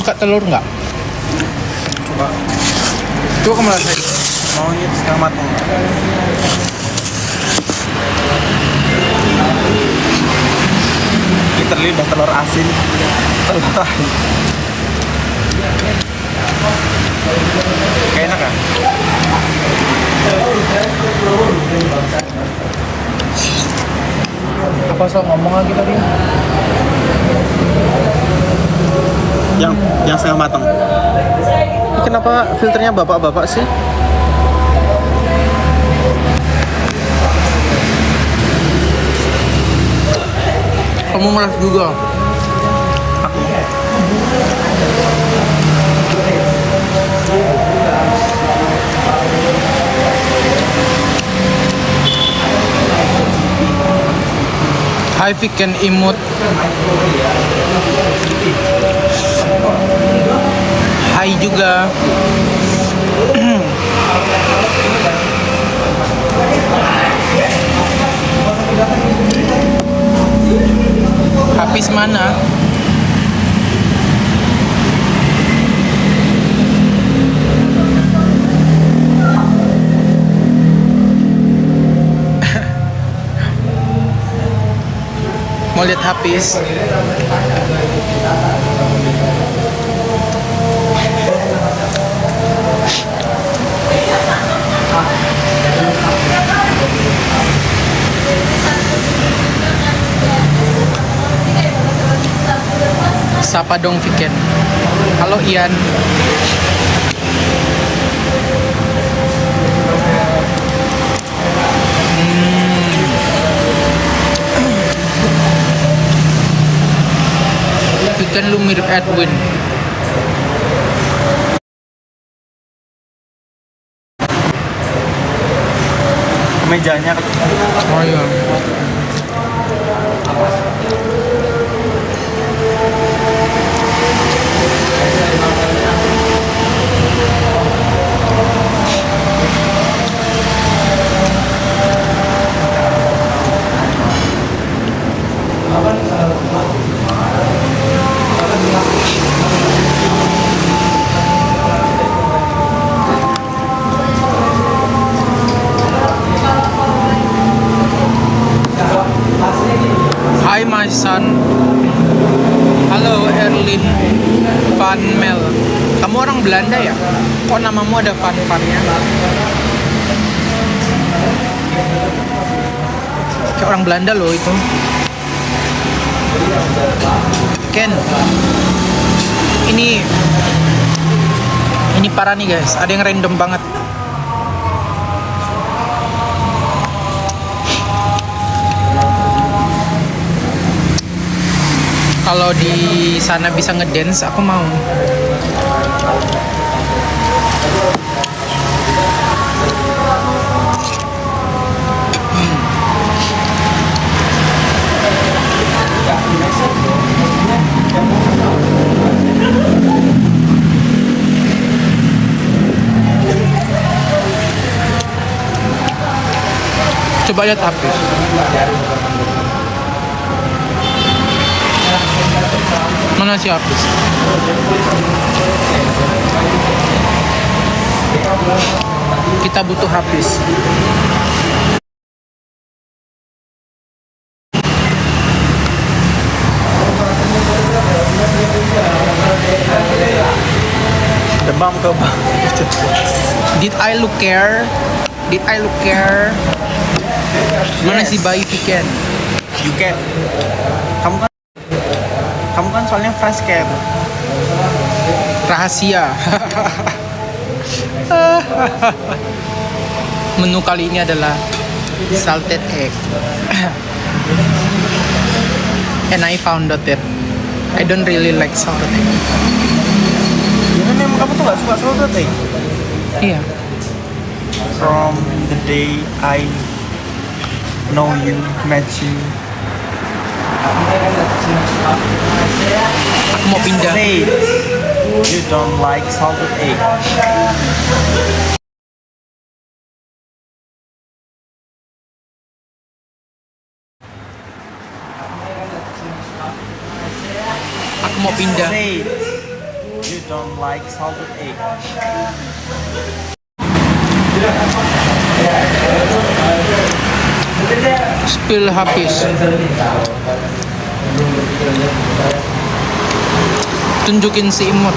Suka telur nggak? Coba. Coba kamu rasain. Maunya setengah matang. Literally udah telur asin. Telur asin. Kayak enak kan? Apa soal ngomong lagi tadi? Yang setengah matang. Ini kenapa filternya bapak-bapak sih? Kamu malas juga. Hai Viken Imut. Hai juga. Habis mana? Mau lihat Hafiz? Sapa dong Viken. Halo Ian. Viken lu mirip Edwin. Kemejanya Oh iya. Hi my son. Halo Erlin Van Mel. Kamu orang Belanda ya? Kok namamu ada Van-Van-nya? Kayak orang Belanda loh itu. Ken. Ini parah nih guys. Ada yang random banget. Kalau di sana bisa ngedance, aku mau. Coba lihat Hafiz. Mana si Hafiz? Kita butuh Hafiz. demam ke bang. Did I look care? Did I look care? Mana si bayi Viken? You can. Kamu kan soalnya fresh care. Rahasia. Menu kali ini adalah salted egg. And I found out that I don't really like salted egg. Kan emang kamu tuh gak suka salted egg? Iya. From the day I know you, met you. Aku mau pindah. Say you don't like salted egg. Aku mau pindah. Say like salted egg. Spill habis. Tunjukin si Imut.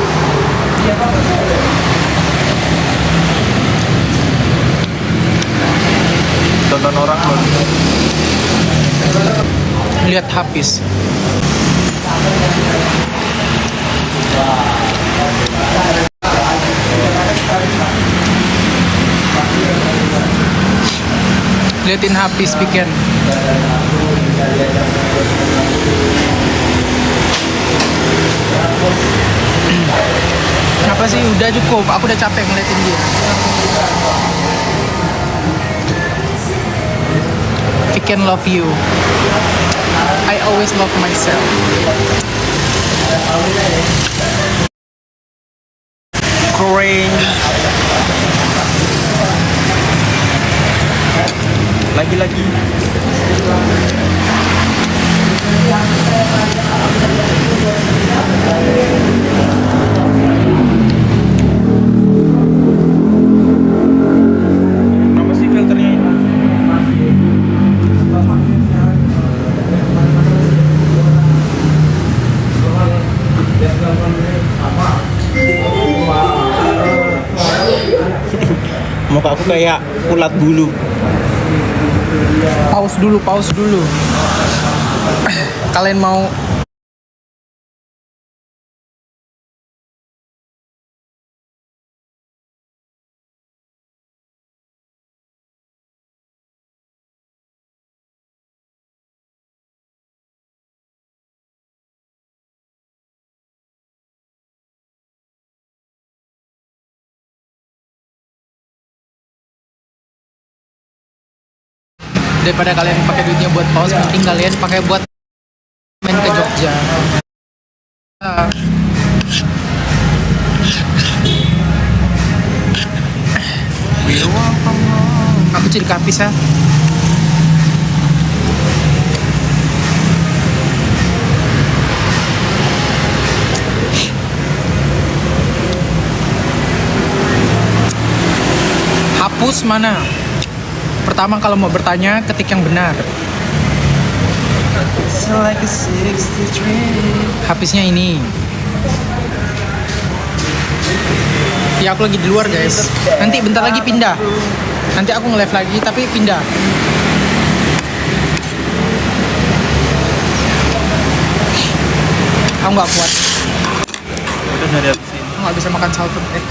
Tonton orang loh. Lihat habis. Liatin habis bikin. Apa sih, udah cukup, aku udah capek ngeliatin dia. I can love you. I always love myself. Kering. Lagi-lagi. Kenapa sih filternya ini? Muka aku kayak ulat bulu. Pause dulu. Kalian mau daripada kalian pakai duitnya buat pause, mending kalian pakai buat main ke Jogja. Aku jadi kapis ya. Hapus mana? Pertama kalau mau bertanya, ketik yang benar. Habisnya ini. Ya aku lagi di luar guys. Nanti bentar lagi pindah. Nanti aku nge-live lagi tapi pindah. Aku nggak kuat. Udah nyari habisin. Aku nggak bisa makan salted egg.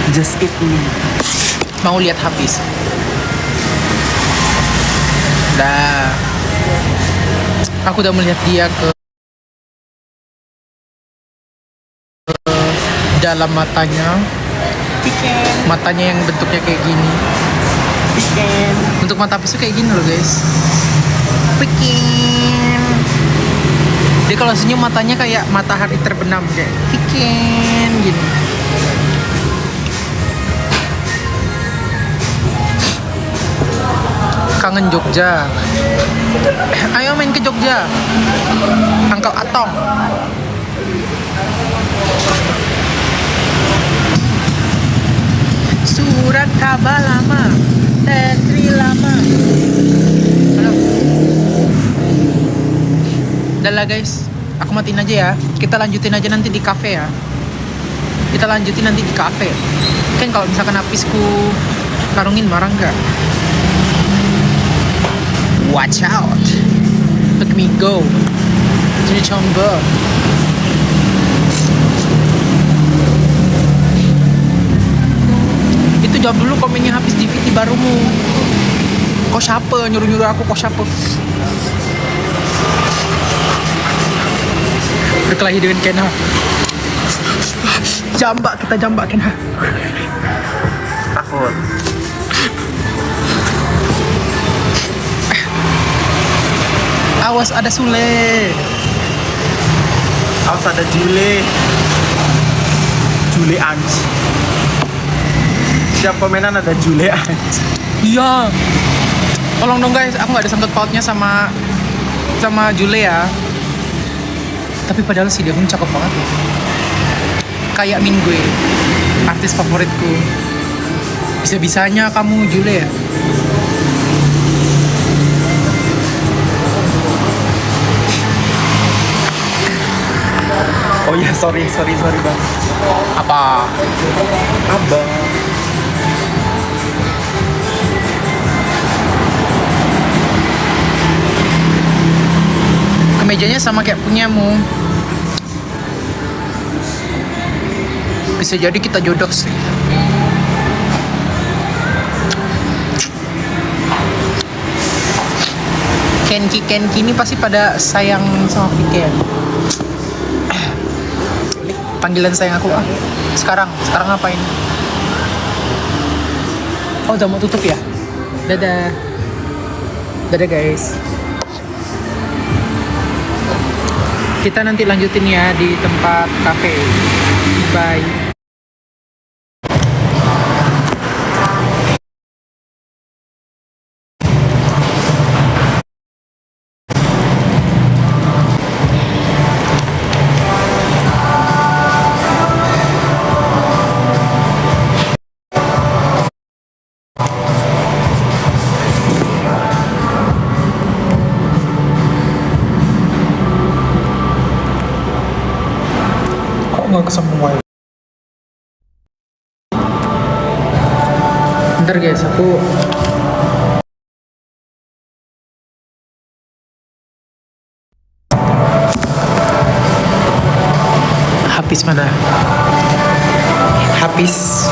Just eat me. Mau lihat habis. Dah. Aku udah melihat dia ke dalam matanya. Matanya yang bentuknya kayak gini. Bentuk mata habis tuh kayak gini loh guys. Pikin. Dia kalau senyum matanya kayak matahari terbenam kayak pikin gini. Kangen Jogja. Ayo main ke Jogja. Angkel Atong. Surat kabar lama, tetri lama. Halo. Udah lah guys, aku matiin aja ya. Kita lanjutin aja nanti di cafe ya. Kita lanjutin nanti di cafe. Kan kalau misalkan hapisku karungin marah nggak? Watch out. Look me go. Jadi coba. Itu jawab dulu komennya habis DVD barumu. Kok siapa nyuruh-nyuruh aku, kok siapa? Berkelahi dengan Kenha. Jambak, kita jambak Kenha. Takut. Awas ada Sule. Awas ada Jule. Jule Anj. Setiap komenan ada Jule Anj. Iya. Tolong dong guys, aku nggak ada sangkut pautnya sama Jule ya. Tapi padahal si Daehoon cakep banget loh. Kayak Min gue, artis favoritku. Bisa-bisanya kamu Jule ya? Oh iya, sorry bang. Apa? Abang. Kemejanya sama kayak punyamu. Bisa jadi kita jodoh sih. Kenki ini pasti pada sayang sama Viken. Panggilan sayang aku ah. Sekarang ngapain? Oh, udah mau tutup ya? Dadah. Dadah guys. Kita nanti lanjutin ya di tempat cafe. Bye. Kok nggak kesambung wifi? Bentar guys, aku habis mana? Habis.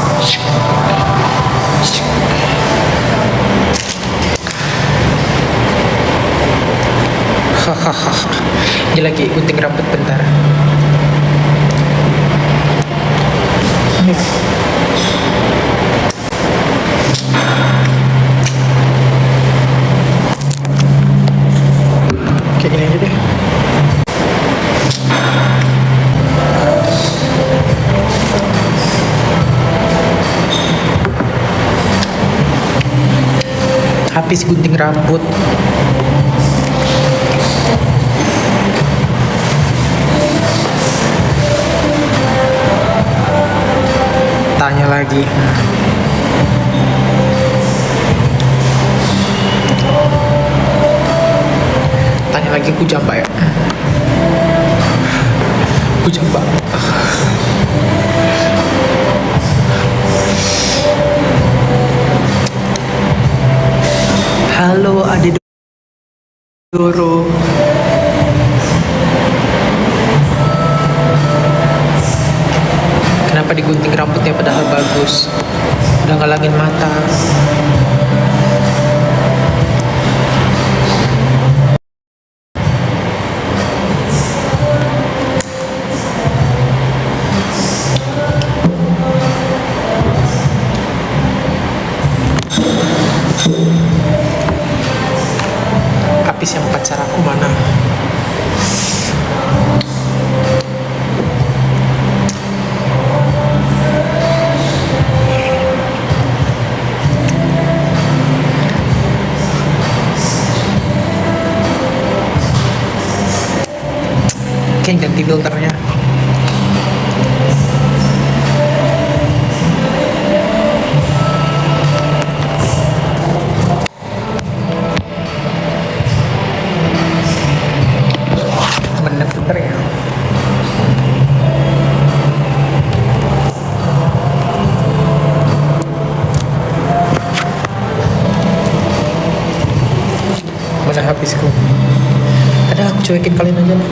Hahaha. Ini lagi gunting rambut bentar. Kayak gini aja deh. Habis gunting rambut. Tanya lagi. Tanya lagi, aku jambak ya. Aku jambak. Halo Ade Doro. Kenapa digunting rambutnya padahal bagus? Udah ngalangin mata. Habis yang pacar aku mana? Mungkin ganti filternya. Bener ya. Mana habisku? Ada aku cuekin kalian aja lah.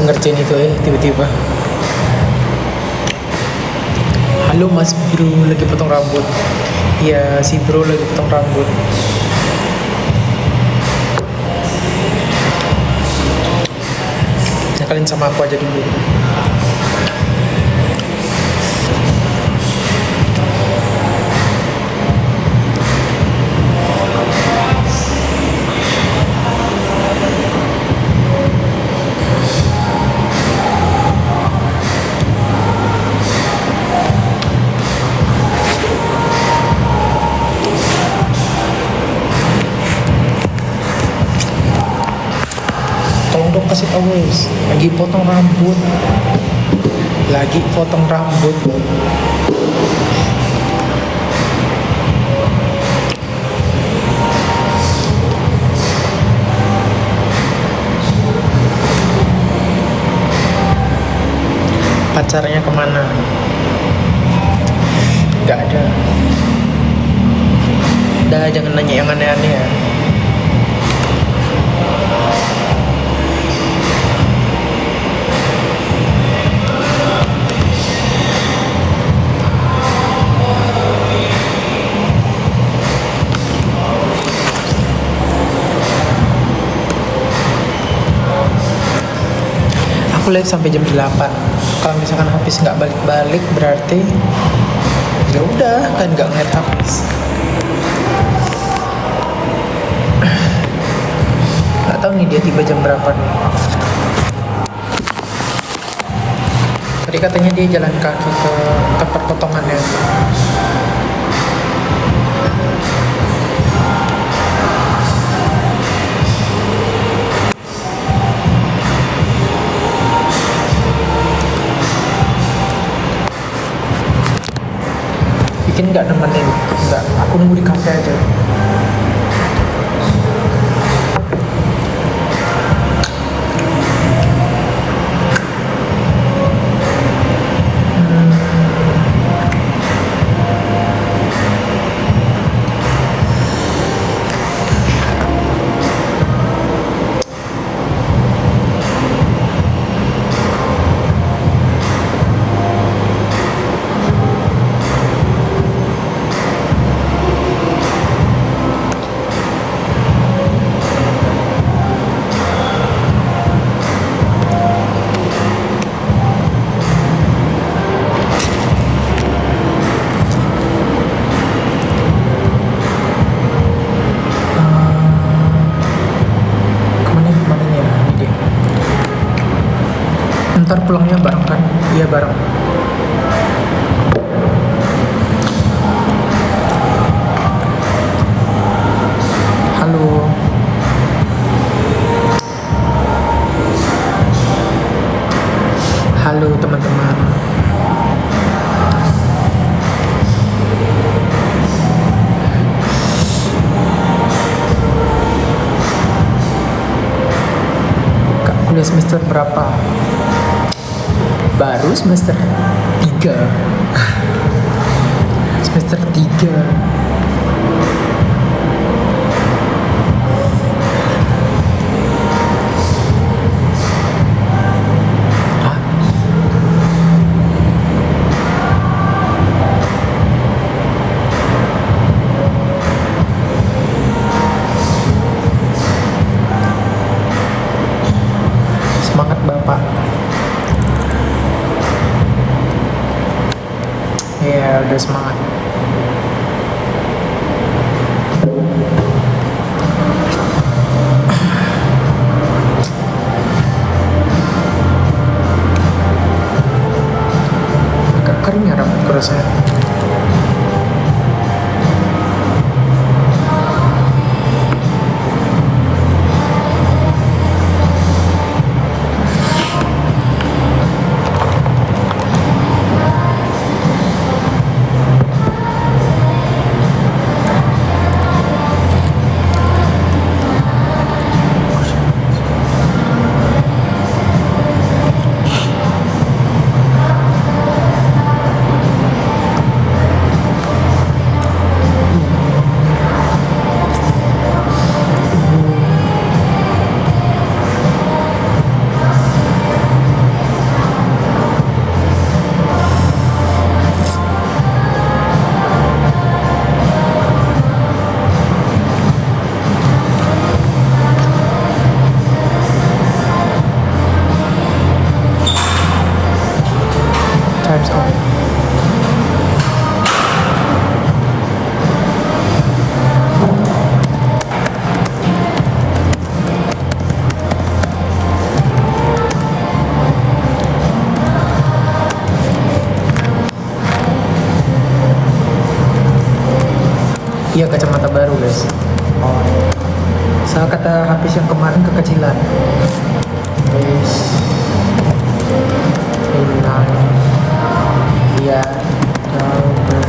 ngerjain itu tiba-tiba. Halo mas bro, lagi potong rambut. Iya si bro lagi potong rambut. Ya kalian sama aku aja dulu. Tolong dong kasih tau guys, lagi potong rambut. Lagi potong rambut. Pacarnya kemana? Gak ada. Udah jangan nanya yang aneh-aneh ya. Aku live sampai jam 8. Kalau misalkan habis nggak balik-balik berarti ya udah kan nggak ngeliat habis. Nggak tahu nih dia tiba jam berapa nih. Tadi katanya dia jalan kaki ke tempat potongannya. Bikin nggak nemenin? Nggak, aku nunggu di kafe aja. Kemana nih ya? Ini dia. Ntar pulangnya bareng kan? Iya bareng. Halo. Halo teman-teman. Kak, kuliah semester berapa? Baru semester 3. Semester 3. Hah? Semangat Bapak. Iya, udah semangat. Agak kering ya rambutku rasanya. Iya, kacamata baru guys. Saya kata habis yang kemarin kekecilan. Guys, hilang. Iya, coba.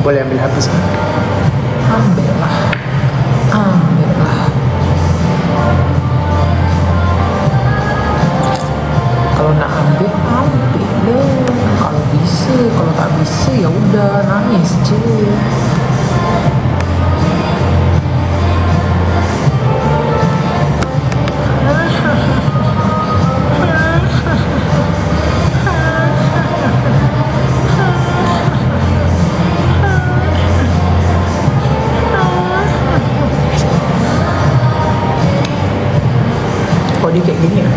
Boleh ambil habis? Ambillah, ambillah. Kalau nak ambil, ambil. Kalau bisa, kalau tak bisa ya udah nangis je. Kok dia kayak gini ya?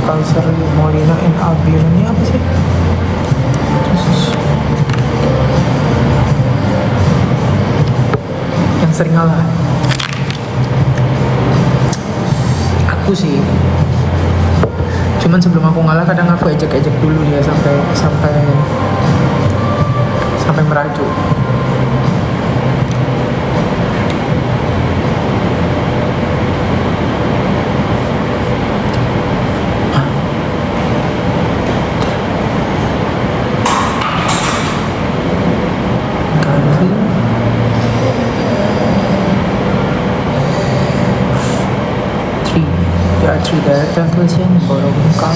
Kalsari, Molina, and Albion. Ini apa sih? Yang sering ngalah. Aku sih. Cuman sebelum aku ngalah kadang aku ejek-ejek dulu dia sampai merajuk. There are three direct translation, borong kalk.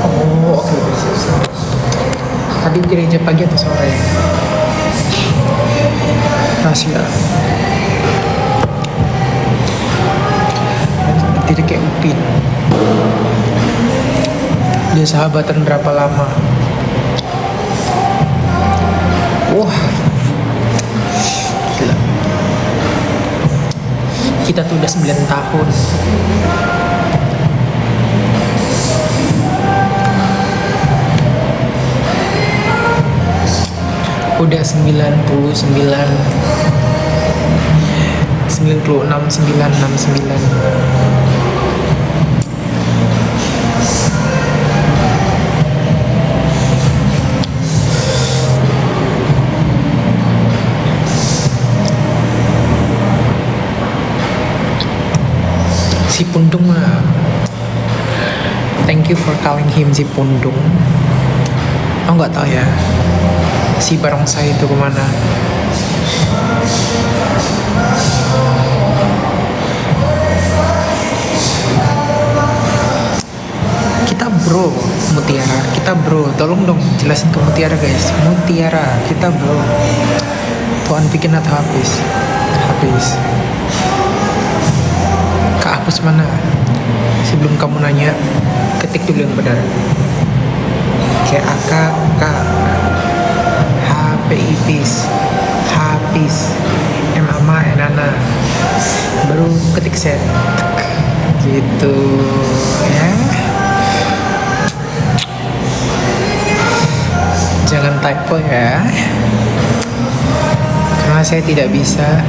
Oh, oke. Tadi gereja pagi atau sore? Rahasia. Tidak kayak Upin. Dia sahabatan berapa lama? Wah, gila. Kita tuh udah 9 tahun. Udah 96,969. Si Pundung mah, thank you for calling him si Pundung. Aku nggak tahu ya si barongsai itu kemana. Kita bro, Mutiara, kita bro. Tolong dong jelasin ke Mutiara guys. Mutiara, kita bro. Tuan bikin atau habis? Habis. Hapus mana? Sebelum kamu nanya, ketik dulu yang benar. Kayak AK, K, HPIPIS, HAPIS, MAMA, ENANA. Baru ketik set. Gitu ya. Jangan typo ya. Karena saya tidak bisa.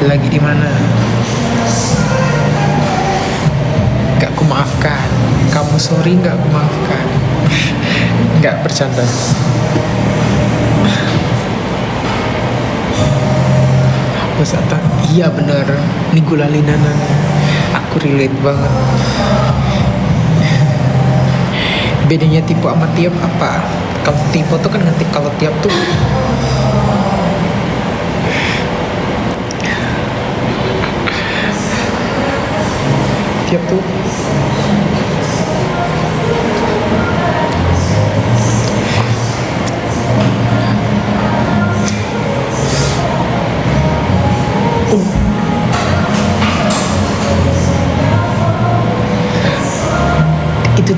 Lagi di mana? Gak ku maafkan. Kamu sorry gak ku maafkan. Gak bercanda. Apa sata? Iya bener. Ini gulalina. Aku relate banget. Bedanya tipe sama tiap apa? Kalau tipe tuh kan ngetik, kalau tiap tuh tiap tuh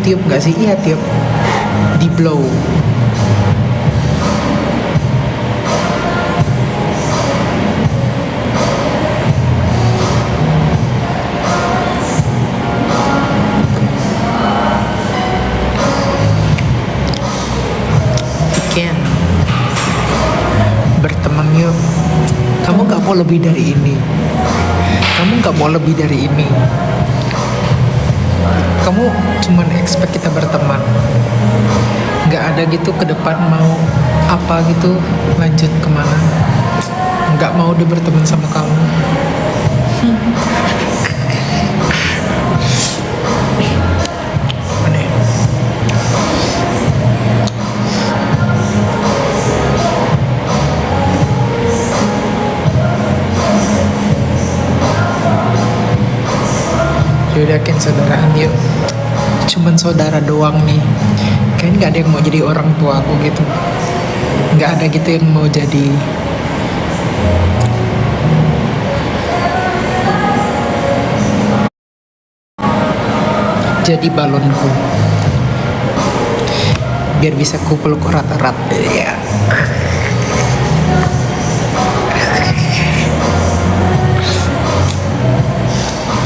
tiup nggak sih? Iya tiup. Di blow. Weekend. Berteman yuk. Kamu nggak mau lebih dari ini. Kamu nggak mau lebih dari ini. Kamu cuman expect kita berteman, nggak ada gitu ke depan mau apa gitu, lanjut kemana. Nggak mau udah berteman sama kamu. Aneh. Yaudah kan saudaraan yuk. Cuman saudara doang nih. Kayaknya nggak ada yang mau jadi orang tua aku gitu. Nggak ada gitu yang mau jadi balonku. Biar bisa ku peluk erat-erat. Ya.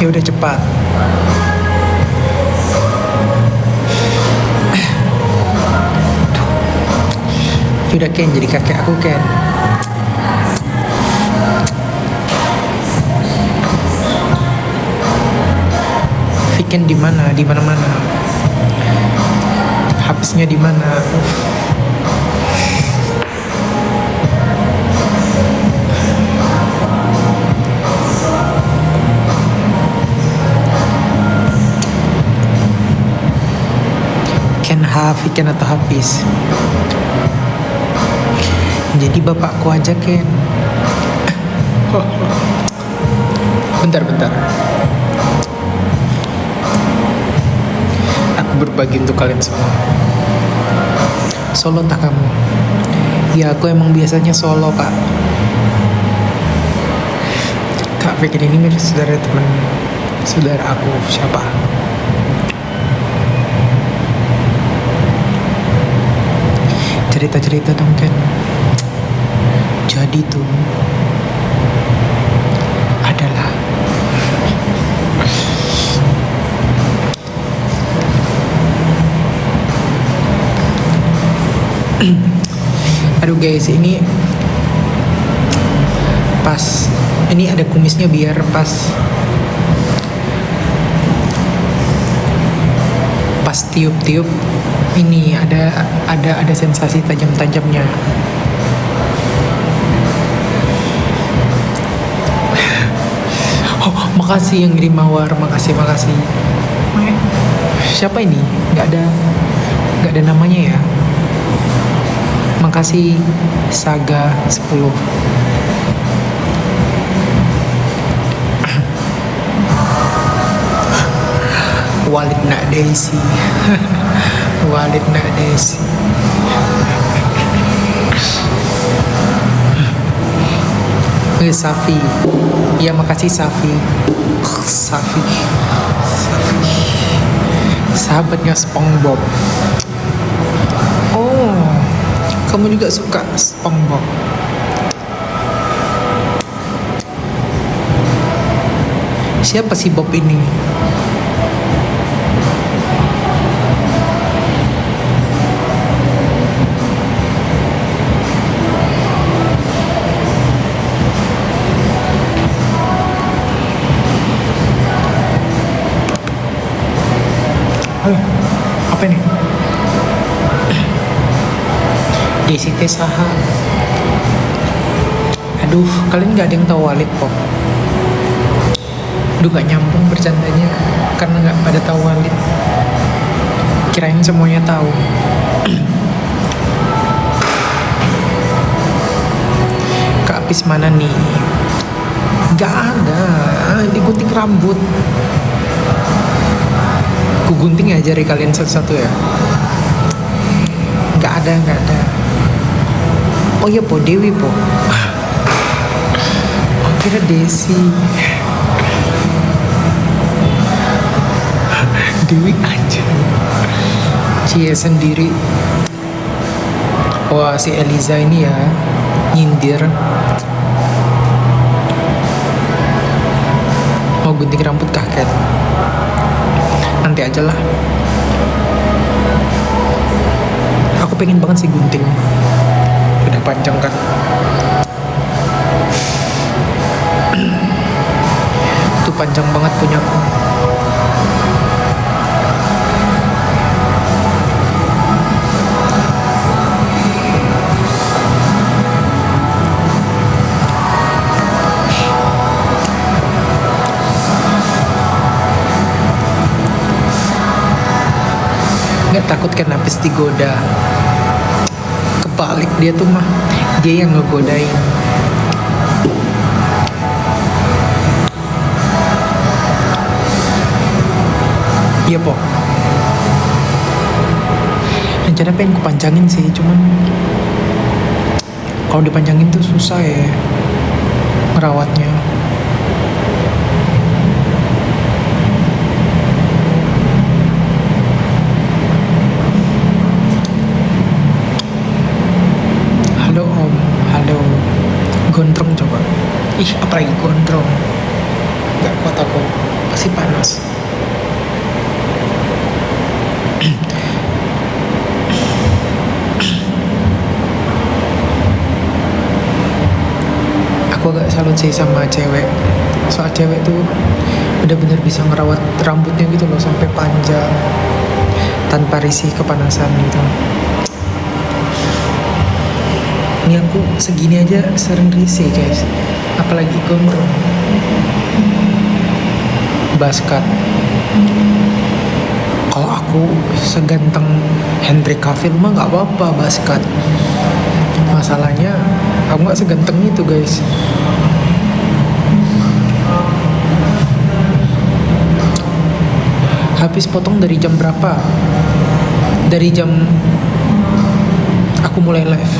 Ya udah cepat. Udah Ken, jadi kakek aku Ken. Weekend di mana? Di mana-mana. Habisnya di mana? Ken Weekend atau habis? Jadi bapakku aja Ken. Bentar. Aku berbagi untuk kalian semua. Solo tak kamu? Ya aku emang biasanya solo kak. Kak Vicky ini mirip saudara aku siapa? Cerita dong Ken. Jadi tuh adalah aduh guys, ini pas ini ada kumisnya biar pas tiup-tiup ini ada sensasi tajam-tajamnya. Oh, makasih yang ngirim mawar, makasih. Siapa ini? Nggak ada namanya ya. Makasih Saga 10. Walid nak Desi. Walid nak Desi. Safi. Ya makasih Safi. Safi. Sahabatnya SpongeBob. Oh, kamu juga suka SpongeBob? Siapa sih Bob ini? Apa nih? Desi teh saha. Aduh, kalian nggak ada yang tahu Walid kok. Aduh, gak nyambung bercandanya karena nggak pada tahu Walid. Kirain semuanya tahu. Kak Apis mana nih? Gak ada, digunting rambut. Ku gunting ya jari kalian satu-satu ya. Gak ada. Oh iya po, Dewi po. Oh kira Desi. Dewi aja. Cie sendiri. Wah, si Eliza ini ya nyindir mau gunting rambut kaket. Nanti aja lah. Aku pengen banget sih gunting. Udah panjang kan. Itu panjang banget punya aku. Nggak takut kan habis digoda. Kebalik dia tuh mah, dia yang ngegodain. Iya po. Rencana pengen kupanjangin sih, cuman kalau dipanjangin tuh susah ya ngerawatnya. Halo om, halo. Gondrong coba. Ih, apalagi gondrong. Gak kuat aku, pasti panas. Aku agak salut sih sama cewek. Soal cewek tuh bener-bener bisa ngerawat rambutnya gitu loh sampai panjang tanpa risih kepanasan gitu. Ini aku segini aja sering risih guys, apalagi gondrong. Baskat. Kalau aku seganteng Henry Cavill mah nggak apa-apa baskat. Masalahnya aku nggak seganteng itu guys. Habis potong dari jam berapa? Dari jam aku mulai live.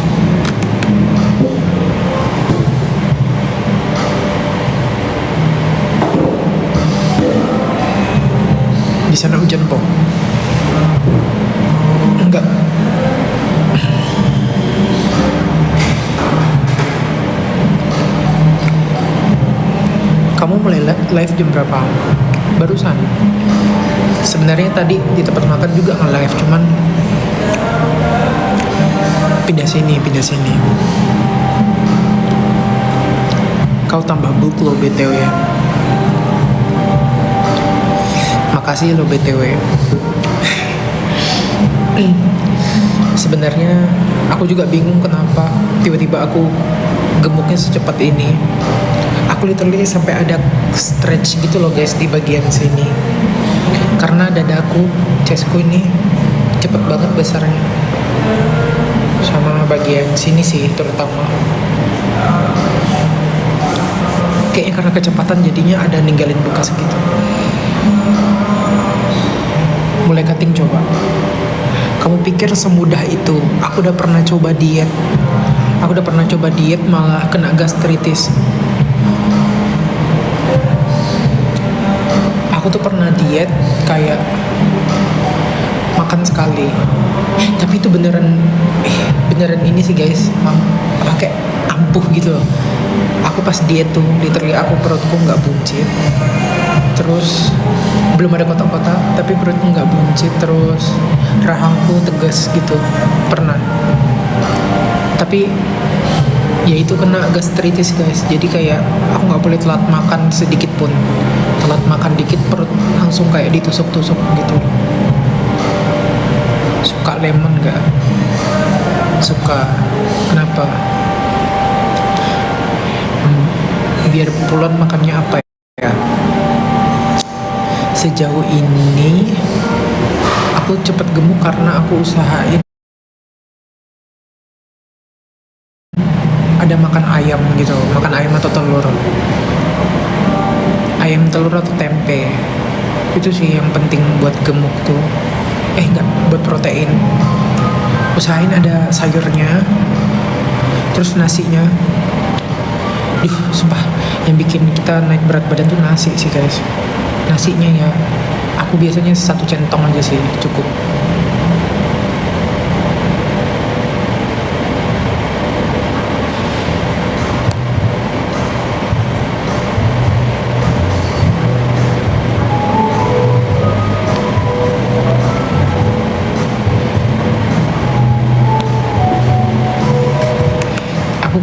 Di sana hujan po? Enggak. Kamu mulai live jam berapa? Barusan. Sebenarnya tadi di tempat makan juga nge-live, cuman pindah sini. Kau tambah book lo BTW. Makasih lo BTW. Sebenarnya aku juga bingung kenapa tiba-tiba aku gemuknya secepat ini. Aku literally sampai ada stretch gitu loh guys di bagian sini. Karena dadaku, chestku ini cepet banget besarnya. Sama bagian sini sih terutama. Kayaknya karena kecepatan jadinya ada ninggalin bekas gitu. Mulai cutting coba. Kamu pikir semudah itu? Aku udah pernah coba diet. Malah kena gastritis. Aku tuh pernah diet kayak makan sekali. Tapi itu beneran ini sih guys. Pakai ampuh gitu loh. Aku pas diet tuh literally aku perutku nggak buncit. Terus belum ada kotak-kotak tapi perutku nggak buncit, terus rahangku tegas gitu pernah. Tapi ya itu kena gastritis guys, jadi kayak aku nggak boleh telat makan sedikit pun. Telat makan dikit perut langsung kayak ditusuk-tusuk gitu. Suka lemon gak? Suka. Kenapa? Biar pulang makannya apa ya? Sejauh ini aku cepet gemuk karena aku usahain ada makan ayam gitu, makan ayam atau telur, ayam telur atau tempe. Itu sih yang penting buat gemuk tuh. Enggak, buat protein. Usahain ada sayurnya, terus nasinya. Sumpah yang bikin kita naik berat badan tuh nasi sih guys. Nasinya ya, aku biasanya 1 centong aja sih cukup.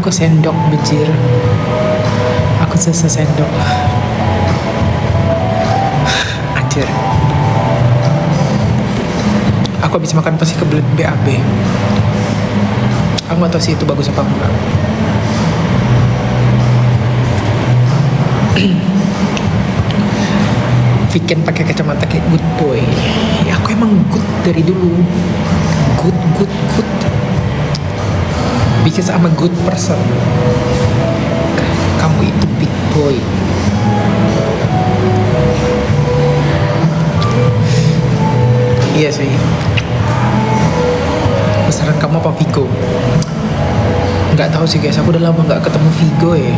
Aku sendok bejir. Aku sendok. Anjir. Aku habis makan pasti kebelet BAB. Aku gak tahu sih itu bagus apa enggak. Weekend pakai kacamata kayak good boy. Ya aku emang good dari dulu. Good. Because I'm a good person. Kamu itu big boy. Iya sih. Besaran kamu apa Vigo? Nggak tahu sih guys. Aku udah lama nggak ketemu Vigo ya.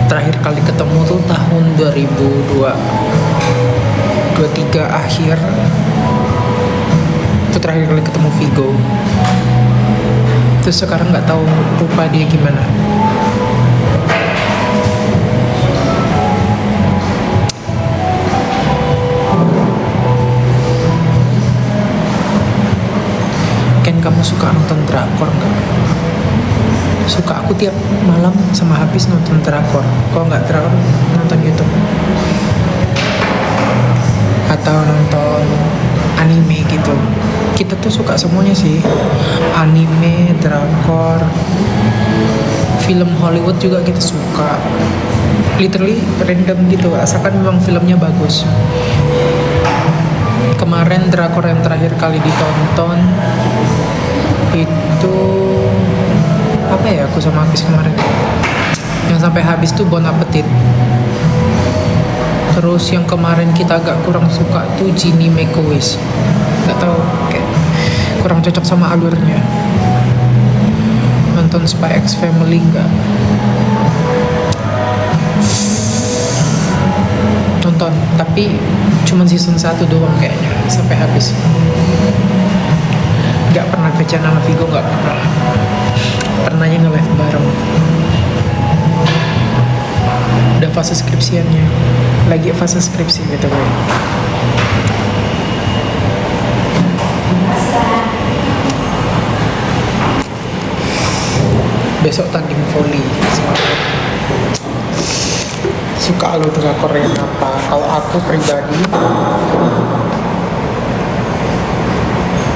Terakhir kali ketemu tuh tahun 2023 akhir. Itu terakhir kali ketemu Vigo. Terus sekarang nggak tahu rupa dia gimana. Ken, kamu suka nonton drakor nggak? Suka, aku tiap malam sama habis nonton drakor. Kalau nggak drakor, nonton YouTube atau nonton anime gitu. Kita tuh suka semuanya sih, anime, drakor, film Hollywood juga kita suka. Literally random gitu, asalkan memang filmnya bagus. Kemarin drakor yang terakhir kali ditonton itu apa ya, aku sama habis kemarin yang sampai habis tuh Bon Appetit. Terus yang kemarin kita agak kurang suka tuh Ginny Make a Wish. Gak tau, kayak kurang cocok sama alurnya. Nonton Spy X Family nggak? Nonton, tapi cuman season 1 doang kayaknya sampai habis. Gak pernah baca nama Vigo, gak pernah. Pernahnya nge-live bareng. Udah fase skripsiannya. Lagi fase skripsi gitu gue. Besok tanding volley. Suka lo drakor yang apa? Kalau aku pribadi,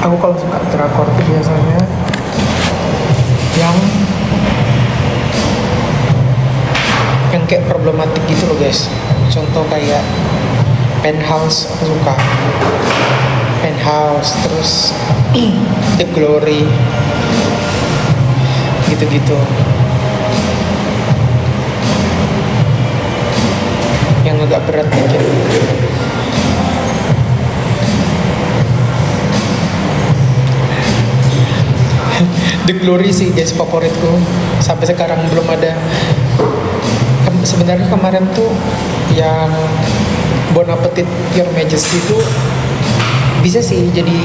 aku kalau suka drakor tuh biasanya yang kayak problematik gitu loh guys. Contoh kayak Penthouse, aku suka Penthouse. Terus The Glory, gitu-gitu, yang agak berat dikit. The Glory sih guys favoritku. Sampai sekarang belum ada. Sebenarnya kemarin tuh yang Bon Appetit Your Majesty itu bisa sih jadi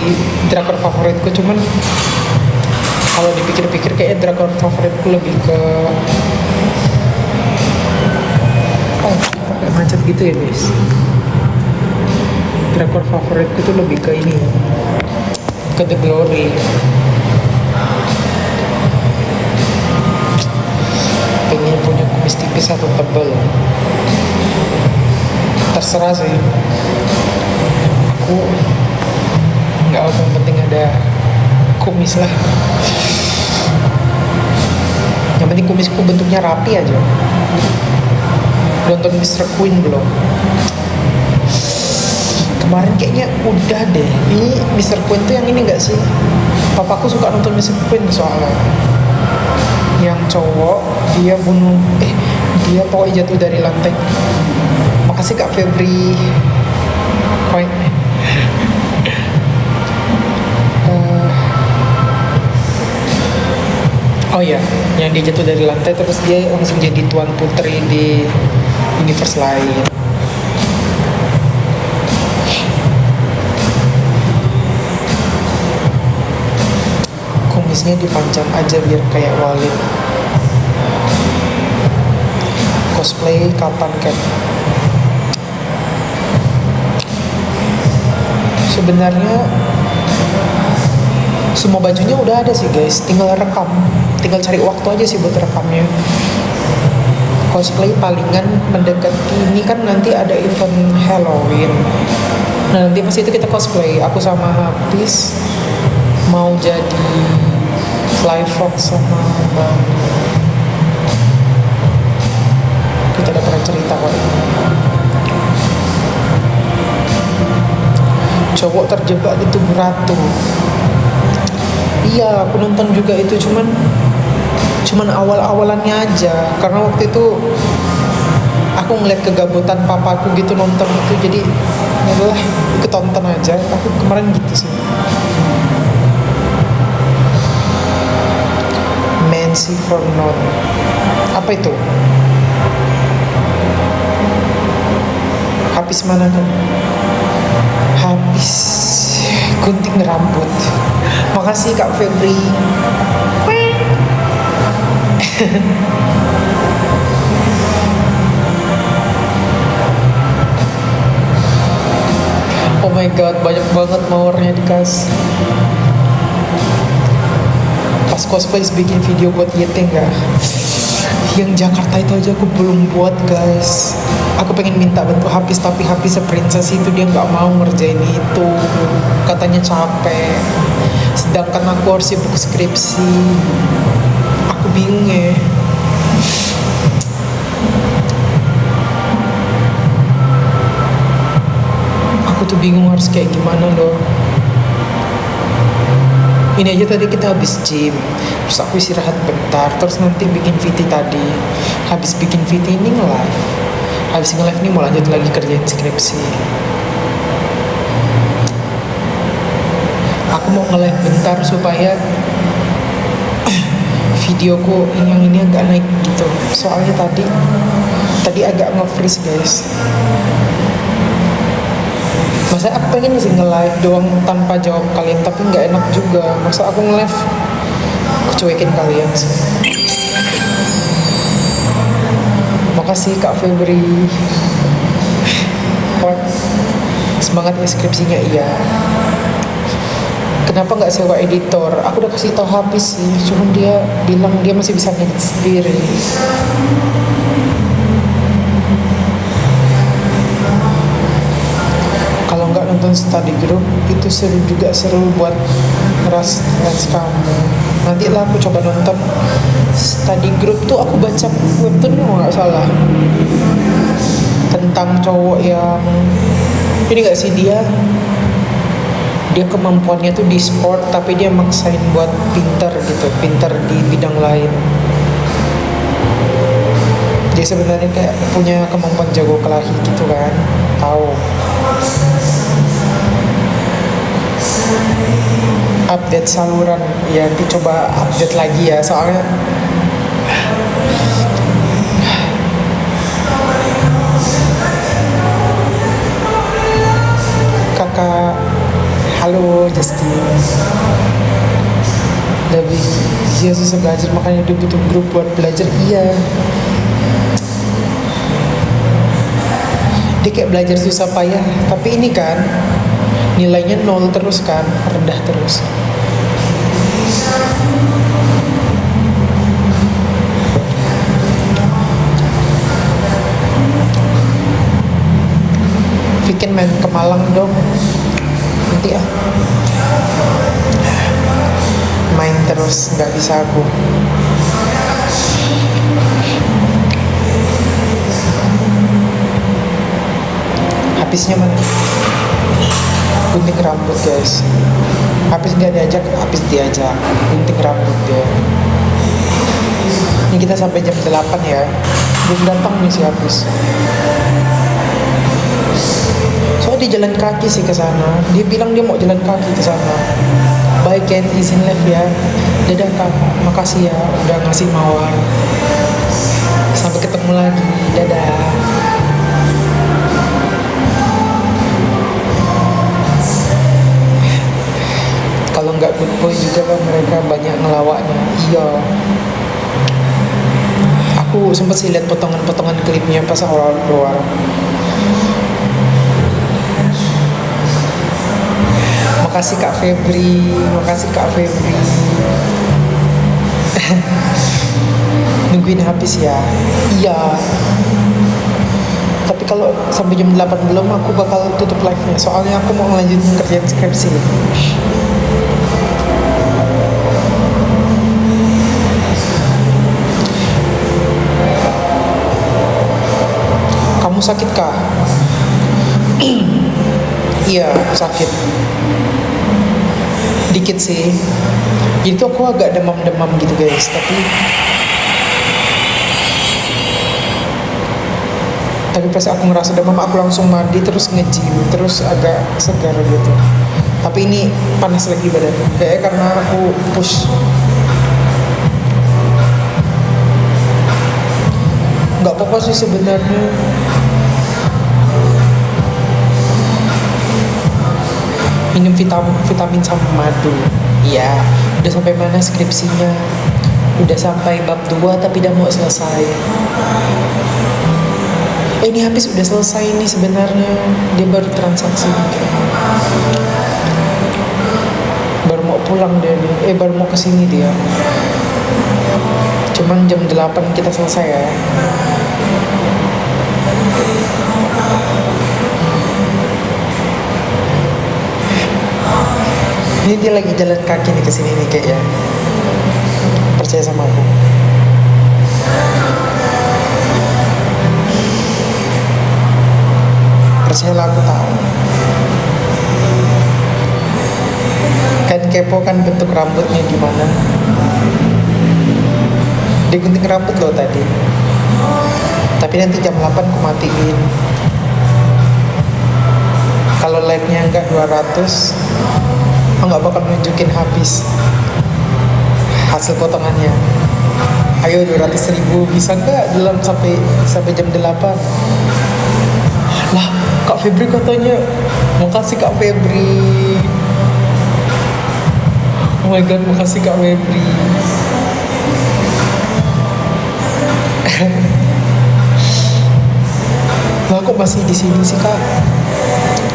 drakor favoritku, cuman kalau dipikir-pikir kayaknya drakor favoritku lebih ke agak macet gitu ya guys. Drakor favoritku tuh lebih ke ini, ke The Glory. Pengen punya kumis tipis atau tebal, terserah sih. Aku nggak apa, yang penting ada kumis lah. Yang penting kumisku bentuknya rapi aja. Nonton Mr. Queen belum? Kemarin kayaknya udah deh. Ini Mr. Queen tuh yang ini nggak sih? Papaku suka nonton Mr. Queen soalnya. Yang cowok dia dia pokoknya jatuh dari lantai. Makasih Kak Febri. Oh ya, yang dia jatuh dari lantai terus dia langsung jadi tuan putri di universe lain. Kumisnya dipanjang aja biar kayak Walid. Cosplay kapan Ken? Sebenarnya semua bajunya udah ada sih guys, tinggal rekam. tinggal cari waktu aja sih buat rekamnya. Cosplay palingan mendekati ini kan nanti ada event Halloween. Nah nanti pas itu kita cosplay. Aku sama Hafiz mau jadi Fly Fox sama Bang. Kita udah pernah cerita kok. Cowok terjebak di tubuh ratu. Iya, aku nonton juga itu, cuman awal-awalannya aja. Karena waktu itu aku ngeliat kegabutan papaku gitu nonton itu, jadi yaudahlah ikut tonton aja. Aku kemarin gitu sih. Mancy for Not. Apa itu? Habis mana kan? Habis gunting rambut. Makasih Kak Febri. Oh my god, banyak banget mawarnya dikasih. Pas cosplay bikin video buat YT enggak? Yang Jakarta itu aja aku belum buat guys. Aku pengen minta bantu Hafiz, tapi Hafiz princess itu dia nggak mau ngerjain itu. Katanya capek. Sedangkan aku harus sibuk skripsi. Aku bingung ya. Aku tuh bingung harus kayak gimana loh. Ini aja tadi kita habis gym, terus aku istirahat bentar, terus nanti bikin VT tadi. Habis bikin VT ini nge-live. Habis nge-live ini mau lanjut lagi kerjain skripsi. Aku mau nge-live bentar supaya videoku yang ini agak naik gitu. Soalnya tadi agak nge-freeze guys. Masa aku pengen sih nge-live doang tanpa jawab kalian, tapi nggak enak juga. Masa aku nge-live aku cuekin kalian sih. Makasih Kak Febri. Semangat ya skripsinya. Iya. Kenapa nggak sewa editor? Aku udah kasih tau Hafiz sih, cuman dia bilang dia masih bisa ngedit sendiri. Kalau nggak nonton study group itu seru juga, seru buat ngeras kamu. Nanti lah aku coba nonton study group tuh. Aku baca webtoon kalau nggak salah tentang cowok yang ini nggak sih, dia kemampuannya tuh di sport tapi dia maksain buat pinter gitu, pinter di bidang lain. Dia sebenarnya kayak punya kemampuan jago kelahi gitu kan, tahu. Update saluran ya, nanti coba update lagi ya, soalnya kakak. Halo Justin. Lebih dia susah belajar, makanya dia butuh grup buat belajar. Iya, dia kayak belajar susah payah, tapi ini kan nilainya 0 terus kan, rendah terus. Bikin main ke Malang dong nanti ya. Main terus nggak bisa aku. Habisnya mana? Gunting rambut guys. Habis nggak diajak, habis diajak gunting rambut dia. Ini kita sampai jam 8 ya. Belum datang nih si Habis. Soalnya dia jalan kaki sih ke sana. Dia bilang dia mau jalan kaki ke sana. Bye Ken, izin live ya. Dadah Kak, makasih ya udah ngasih mawar. Sampai ketemu lagi. Dadah. Kalau nggak good boy juga kan mereka banyak ngelawaknya. Iya. Aku sempat sih lihat potongan-potongan klipnya pas awal keluar. Makasih Kak Febri, makasih Kak Febri. Nungguin habis ya. Iya. Tapi kalau sampai jam 8 belum, aku bakal tutup live-nya. Soalnya aku mau ngelanjutin kerjaan skripsi. Kamu sakit kah? Iya, sakit. Dikit sih. Jadi tuh aku agak demam-demam gitu guys. Tapi pas aku ngerasa demam, aku langsung mandi terus nge-gym, terus agak segar gitu. Tapi ini panas lagi badannya. Kayaknya karena aku push. Nggak apa-apa sih sebenarnya. Minum vitamin sama madu. Iya, udah sampai mana skripsinya? Udah sampai bab 2 tapi udah mau selesai. Ini habis udah selesai nih sebenarnya. Dia baru transaksi. Baru mau pulang dia nih. Baru mau kesini dia. Cuman jam 8 kita selesai ya. Ini dia lagi jalan kaki nih kesini nih kayaknya. Percaya sama aku. Percayalah, aku tahu. Kan kepo kan bentuk rambutnya gimana. Dia gunting rambut loh tadi. Tapi nanti jam 8 aku matiin. Kalau like-nya enggak 200, aku nggak bakal nunjukin habis hasil potongannya. Ayo 200.000 bisa nggak dalam sampai jam 8? Lah, Kak Febri katanya makasih Kak Febri. Oh my god, makasih Kak Febri. Lah kok masih di sini sih Kak?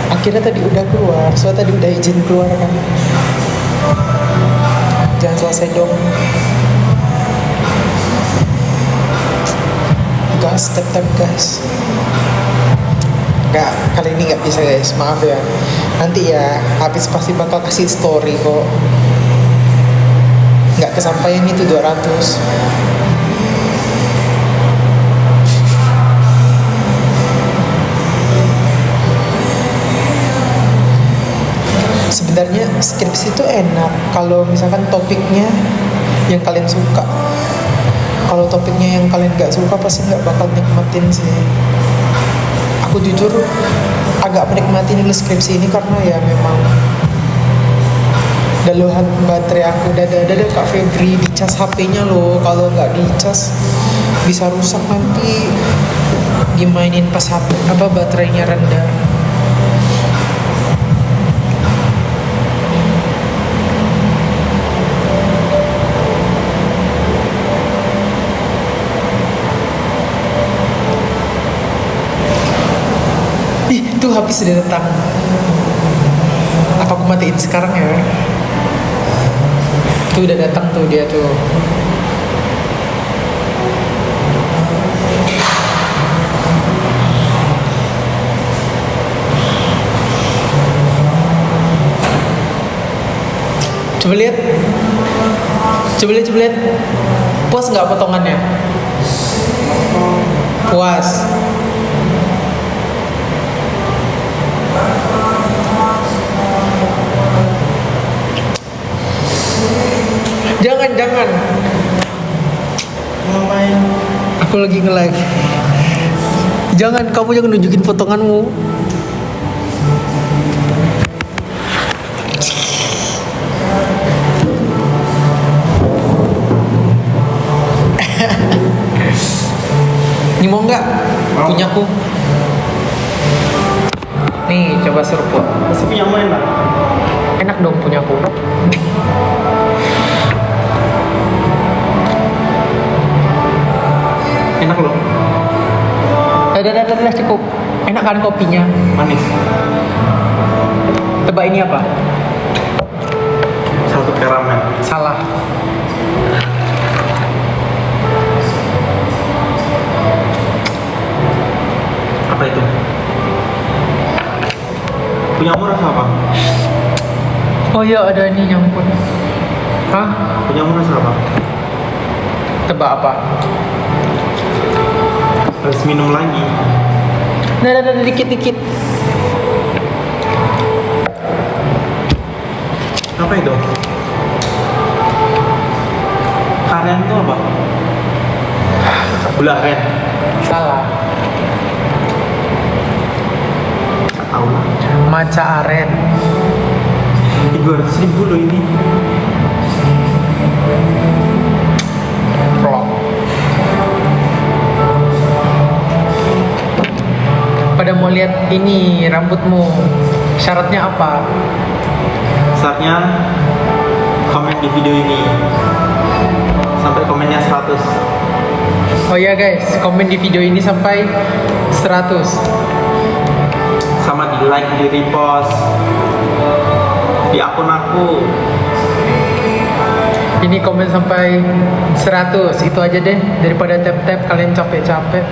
Akhirnya tadi udah keluar, soalnya tadi udah izin keluar kan. Jangan selesai dong. Gas, tetap gas. Nggak, kali ini nggak bisa guys, maaf ya. Nanti ya, habis pasti bakal kasih story kok. Nggak kesampaian itu 200. Sebenarnya skripsi itu enak kalau misalkan topiknya yang kalian suka. Kalau topiknya yang kalian gak suka pasti gak bakal nikmatin sih. Aku jujur agak menikmati nulis skripsi ini karena ya memang daluhan baterai aku dadah Kak Febri dicas HP-nya loh. Kalau nggak dicas bisa rusak nanti dimainin pas HP baterainya rendah. Tuh habis sudah datang. Apa aku matiin sekarang ya? Tuh udah datang tuh dia tuh. Coba lihat. Puas nggak potongannya? Puas. Jangan. Ngapain? Aku lagi nge-live. Kamu jangan nunjukin potonganmu. Ini mau nggak? Punyaku. Nih, coba seruput. Masih punya main lah. Enak dong punyaku. Enak loh. Udah cukup. Enak kan kopinya? Manis. Tebak ini apa? Satu karamen. Salah. Oh iya, ada ini nyangkut. Hah? Punya rasa apa? Tebak apa? Harus minum lagi. Nah, dikit-dikit. Apa itu? Karen itu apa? Gula aren. Salah. Gak tahu lah. Matcha aren. 300.000 loh ini. Vlog. Pada mau lihat ini rambutmu. Syaratnya apa? Saatnya komen di video ini sampai komennya 100. Oh ya guys, komen di video ini sampai 100. Sama di like, di repost di akun aku. Ini komen sampai 100. Itu aja deh, daripada tap-tap kalian capek-capek.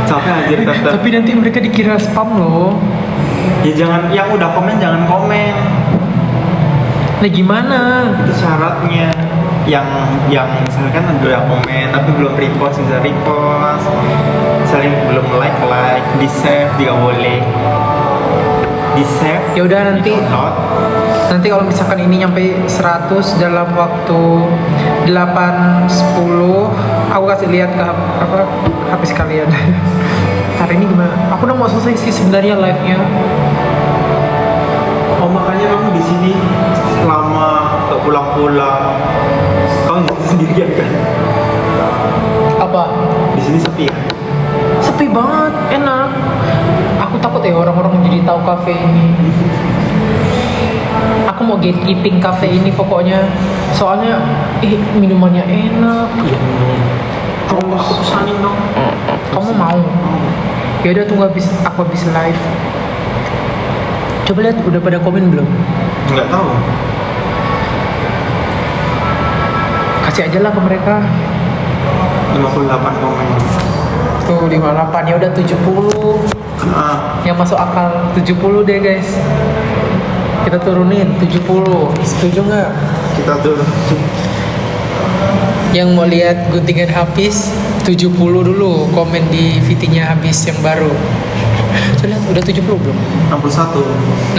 Capek anjir tetep. Tapi nanti mereka dikira spam loh. Ya jangan, yang udah komen jangan komen. Nah gimana? Itu syaratnya. Yang misalkan udah komen tapi belum repost bisa repost. Misalnya belum like, di save juga boleh. Di save. Ya udah nanti. Di-download. Nanti kalau misalkan ini nyampe 100 dalam waktu 8-10, aku kasih lihat ke HP sekalian. Hari ini gimana? Aku udah mau selesai sih sebenarnya live-nya. Oh makanya kamu di sini lama gak pulang-pulang. Kamu sendirian kan? Apa? Di sini sepi kan? Sepi banget, enak. Aku takut ya orang-orang jadi tahu kafe ini. Aku mau gatekeeping kafe ini pokoknya. Soalnya minumannya enak. Kamu aku pesanin dong. Kamu mau? Ya udah tunggu aku habis live. Coba lihat udah pada komen belum? Nggak tahu. Kasih aja lah ke mereka. 58 komen. Tuh 58, ya udah 70. Yang masuk akal 70 deh guys. Kita turunin 70. Setuju nggak? Kita tuh Yang mau lihat guntingan habis 70 dulu komen di VT-nya habis yang baru. Sudah udah 70 belum? 61.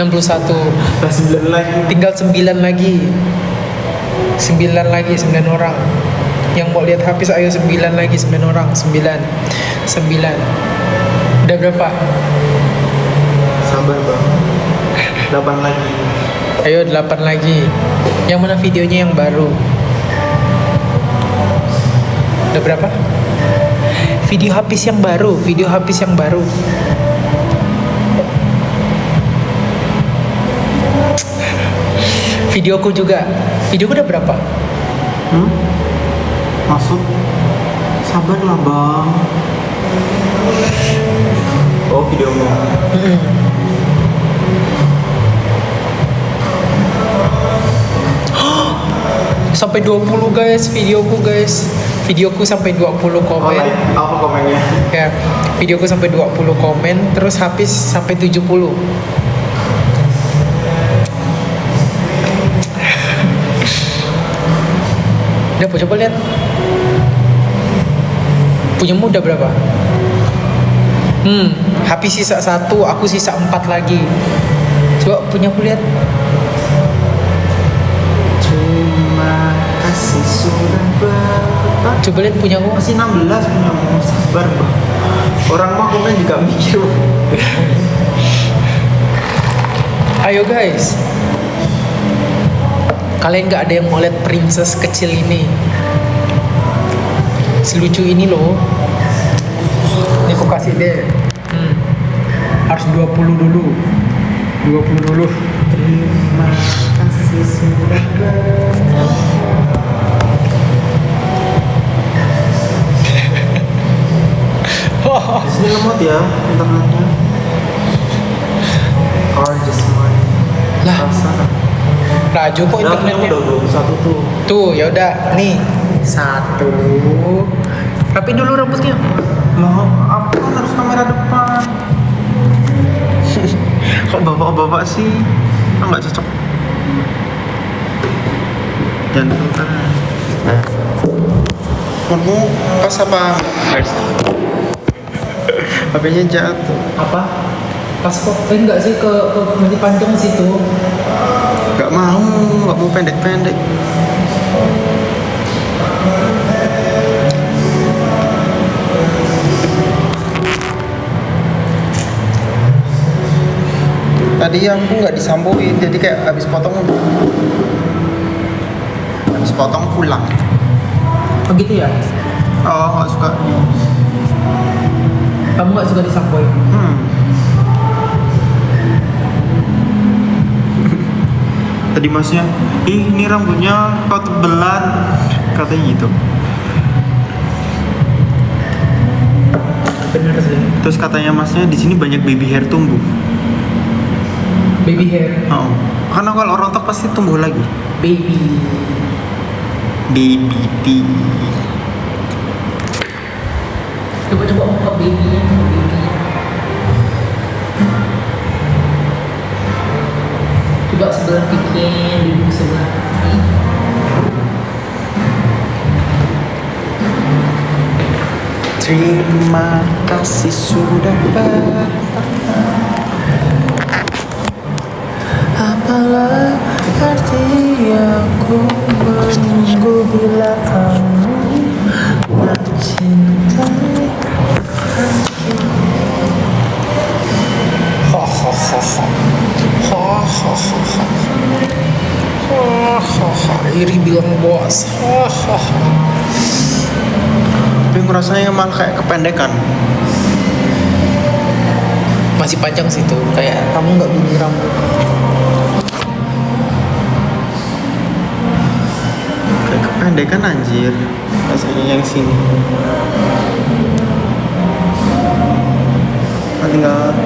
61. Udah 9 lagi. Tinggal 9 lagi. 9 lagi, 9 orang. Yang mau lihat habis ayo 9 lagi, 9 orang. 9. Udah berapa? Sabar bang. 8 lagi. Ayo 8 lagi. Yang mana videonya yang baru? Udah berapa? Video habis yang baru. Videoku juga. Videoku udah berapa? Maksud? Sabarlah bang. Oh videomu. Sampai 20 guys videoku guys. Videoku sampai 20 Oh komen. like, apa komennya? Ya, videoku sampai 20 komen, terus habis sampai 70. Udah, coba lihat. Punyamu udah berapa? Habis sisa 1, aku sisa 4 lagi. Coba punyaku lihat. Terima kasih sudah berapa? Coba lihat punyaku. Masih 16 punyamu. Sabar bang. Orang mah komen juga mikir. Ayo guys. Kalian nggak ada yang mau lihat princess kecil ini? Selucu ini loh. Ini aku kasih deh. Harus 20 dulu. 20 dulu. Terima kasih sudah berapa? Di sini lemot ya internetnya. Or just mine. Lah. Rasa. Laju kok internetnya. Udah 21 tuh. Tuh, ya udah. Nih. 1. Rapi dulu rambutnya. Loh, apa kan harus kamera depan? Kok bapak-bapak sih? Nggak cocok. Dan kamu pas apa? HP-nya jatuh. Apa? Paspor? Enggak sih ke nanti panjang situ. Nggak mau pendek-pendek. Tadi aku nggak disampoin, jadi kayak habis potong pulang. Begitu ya? Oh, nggak suka. Kamu nggak suka disampoin? Tadi masnya, ini rambutnya kau tebelan, katanya gitu. Bener sih. Terus katanya masnya di sini banyak baby hair tumbuh. Baby hair. Oh, karena kalau rontok pasti tumbuh lagi. Baby. Baby. Coba buka baby-nya. Coba sebelah bikin, duduk sebelah kiri. Terima kasih sudah apalah arti aku menunggu bila kamu mencintai Iri bilang bos. tapi ngerasanya malah kayak kependekan. Masih panjang sih tuh, kayak kamu nggak bunyi rambut. Kayak kependekan anjir rasanya yang sini. Nah, tinggal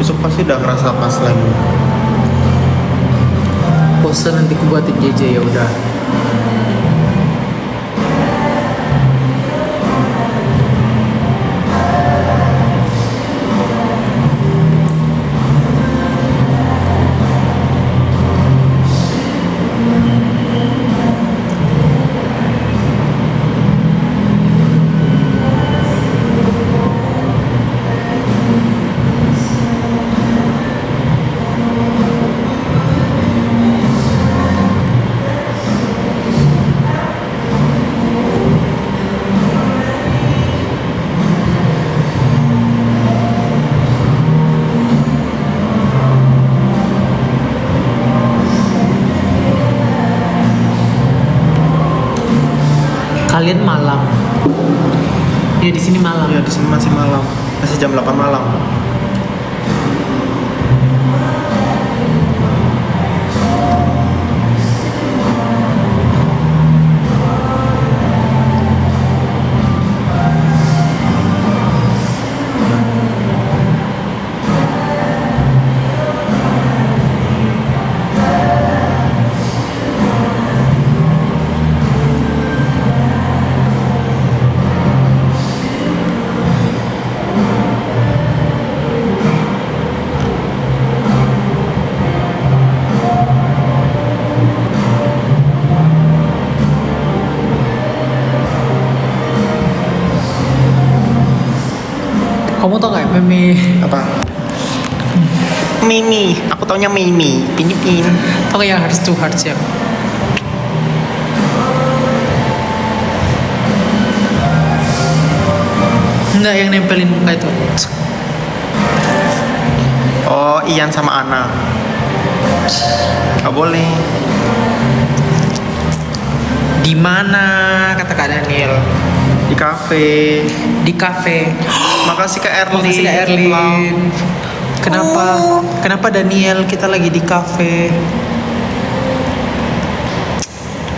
besok pasti udah ngerasa pas lagi. Pose nanti ku buatin JJ ya udah. Kalian malam. Ya di sini malam. Ya di sini masih malam, masih jam 8 malam. Kamu tau gak meme Apa? Mimi, aku taunya Mimi, Pin. tau gak yang Hearts to Hearts ya? Enggak, yang nempelin muka itu. Oh, Ian sama Ana. Gak boleh. Di mana kata Kak Daniel? Di kafe. Di kafe. Makasih Kak Erlin. Makasih Kak Erlin. Kenapa Daniel kita lagi di kafe?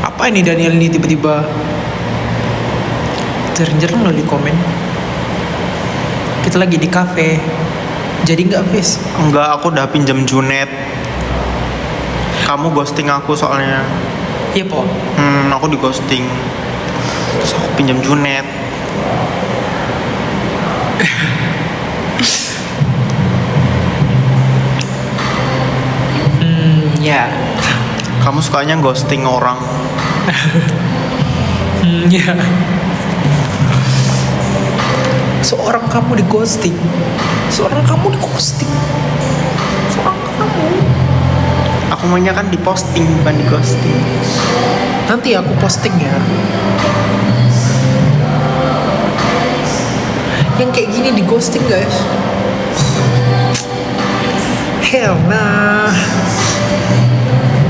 Apa ini Daniel ini tiba-tiba jering-jering loh di komen. Kita lagi di kafe. Jadi nggak Fis? Enggak, aku udah pinjam Junet. Kamu ghosting aku soalnya. Iya po. Aku di ghosting. Terus aku pinjam Junet. Ya. Kamu sukanya ghosting orang. Ya. Seorang kamu di ghosting. Seorang kamu. Aku maunya kan di posting bukan di ghosting. Nanti aku posting ya. Yang kayak gini di ghosting guys. Hell nah.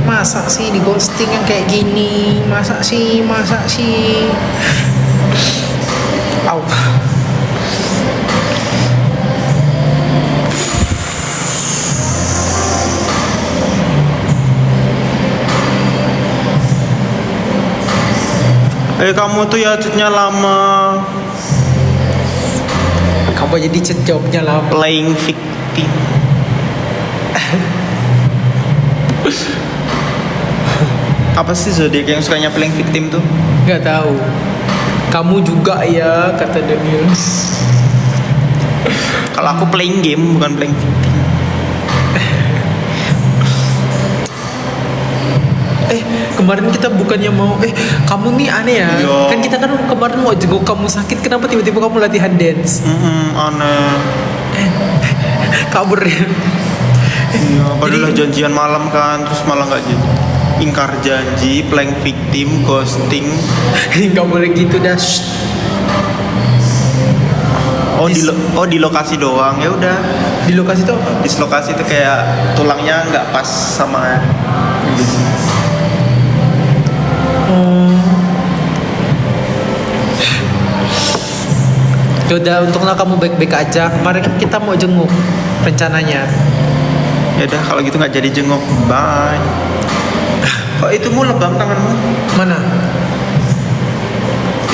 Masa sih di ghosting yang kayak gini? Masa sih? Au. Kamu tuh ya chatnya lama. Kamu jadi chat jawabnya lama. Playing victim. Apa sih zodiak yang sukanya playing victim tuh? Gak tahu. Kamu juga ya, kata Daniel. Kalau aku playing game bukan playing victim. Kemarin kita bukannya mau kamu nih aneh ya. Iya. Kan kita kan kemarin mau jenguk kamu sakit, kenapa tiba-tiba kamu latihan dance? Aneh. Kabur ya. Iya, padahal Jadi- janjian malam kan, terus malah nggak jadi. Ingkar janji, playing victim, ghosting. Nggak boleh gitu dah. Shh. Di lokasi doang. Ya udah. Di lokasi itu apa? Dislokasi itu kayak tulangnya nggak pas sama. Yaudah, untunglah kamu baik-baik aja. Kemarin kan kita mau jenguk rencananya. Ya udah kalau gitu nggak jadi jenguk. Bye. Kok itu mau lebam tanganmu? Mana?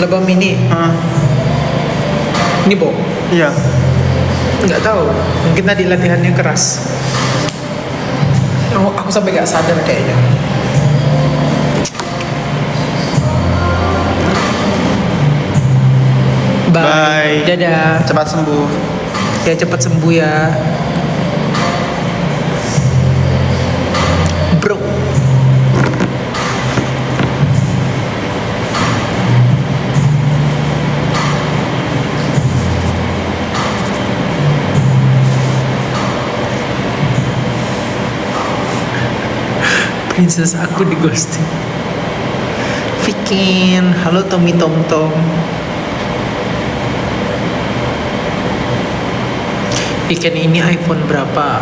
Lebam ini. Hah? Ini Bo. Iya. Nggak tahu. Mungkin tadi latihannya keras. Oh, aku sampai nggak sadar kayaknya. Bye. Dadah. Cepat sembuh. Ya cepat sembuh ya. Bro. Princess aku di ghosting. Vikin, halo Tommy Tom Tom. Vikin ini iPhone berapa?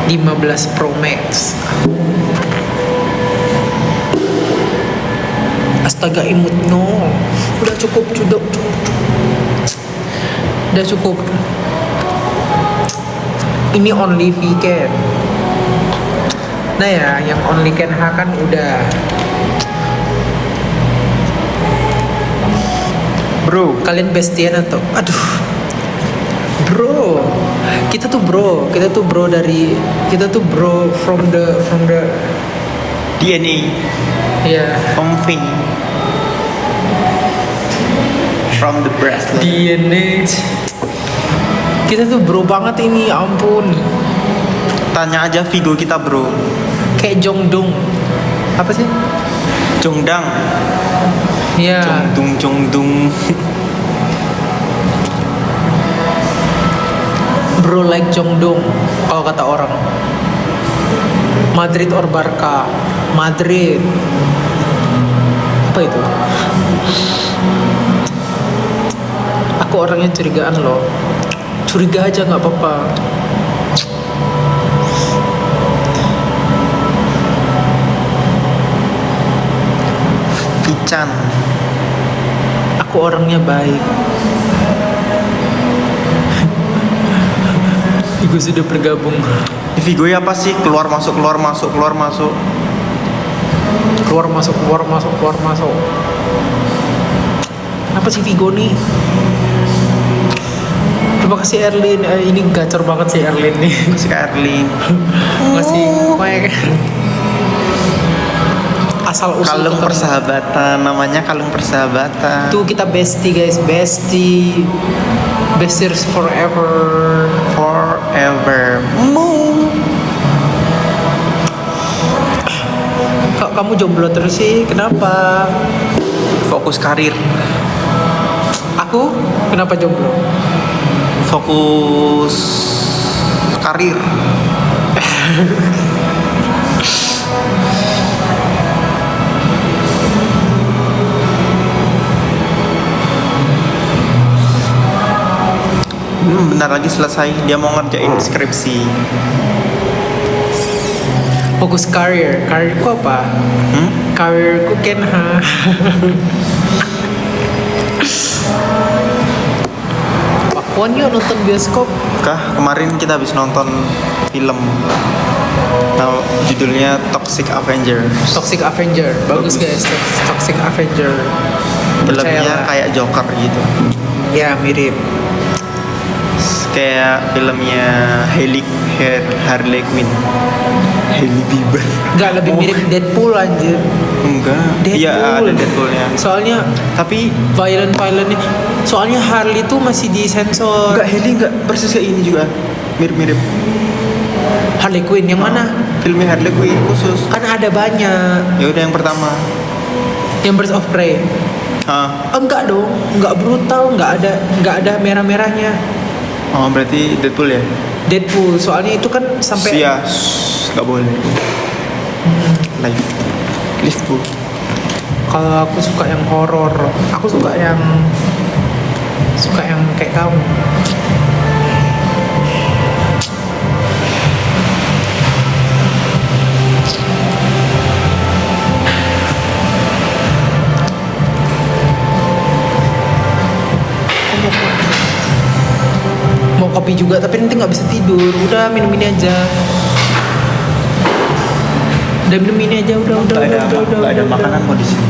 15 Pro Max. Astaga imut no. Udah cukup. Udah cukup. Ini only Vikin. Nah ya, yang only Ken H kan udah. Bro. Kalian bestian atau? Aduh. Bro. Kita tuh bro from the DNA. ya Something. From the breast. DNA. Kita tuh bro banget ini, ampun. Tanya aja Vigo kita bro. Kayak Jongdong. Apa sih? Jongdang. Ya. Jongdung. Bro like Jongdong kalau kata orang. Madrid or Barca. Madrid. Apa itu? Aku orangnya curigaan loh. Curiga aja nggak apa-apa. Pican. Aku orangnya baik. Ibu sudah bergabung. Di Vigo ya apa sih? Keluar masuk. Keluar masuk. Apa sih Vigo nih? Terima kasih Erlin. Ini gacor banget sih Erlin nih. Si Erlin. Masih kayak asal usul Kalung ketemu. persahabatan, namanya kalung persahabatan. Tuh kita bestie guys, bestie. Bestiers forever. Forever. kamu jomblo terus sih? Kenapa? Fokus karir. Aku kenapa jomblo? Fokus karir. Bentar lagi selesai. Dia mau ngerjain skripsi. Fokus karir. Karirku apa? Karirku Kenha. Pakuan yuk nonton bioskop. Kah, kemarin kita habis nonton film. Nah, judulnya Toxic Avenger. Toxic Avenger. Bagus guys. Toxic Avenger. Filmnya Percayalah. kayak Joker gitu. Ya mirip. Kayak filmnya Harley Quinn. Hailey Bieber. Enggak, lebih mirip Deadpool anjir. Enggak. Iya, ada Deadpoolnya. Soalnya Tapi violent-violentnya. Soalnya Harley tuh masih disensor. enggak, Hailey enggak persis kayak ini juga. Mirip-mirip. Harley Quinn yang mana? Filmnya Harley Quinn khusus. Kan ada banyak. Ya udah yang pertama. Yang Birds of Prey. Hah. Enggak dong, enggak brutal, enggak ada merah-merahnya. Oh, berarti Deadpool ya? Deadpool, soalnya itu kan sampai Iya, enggak boleh. Liverpool. kalau aku suka yang horor, aku suka yang kayak kamu. Mau kopi juga tapi nanti nggak bisa tidur. Udah minum ini aja. Udah minum ini aja. Udah. Enggak ada makanan mau di sini.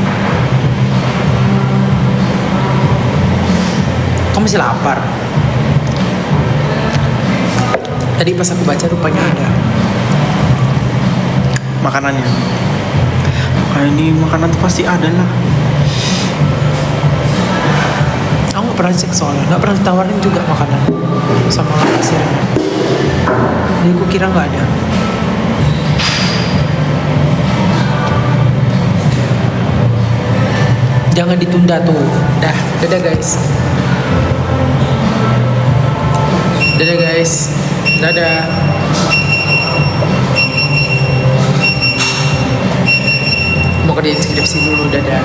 Kamu masih lapar? Tadi pas aku baca rupanya ada. Makanannya. Kayak ini makanan tuh pasti ada lah. Aku nggak pernah cek soalnya, nggak pernah ditawarin juga makanan sama kasirnya. Jadi aku kira nggak ada. Jangan ditunda tuh. Dadah guys. Dadah guys. Dadah. Mau kerjain skripsi dulu. Dadah.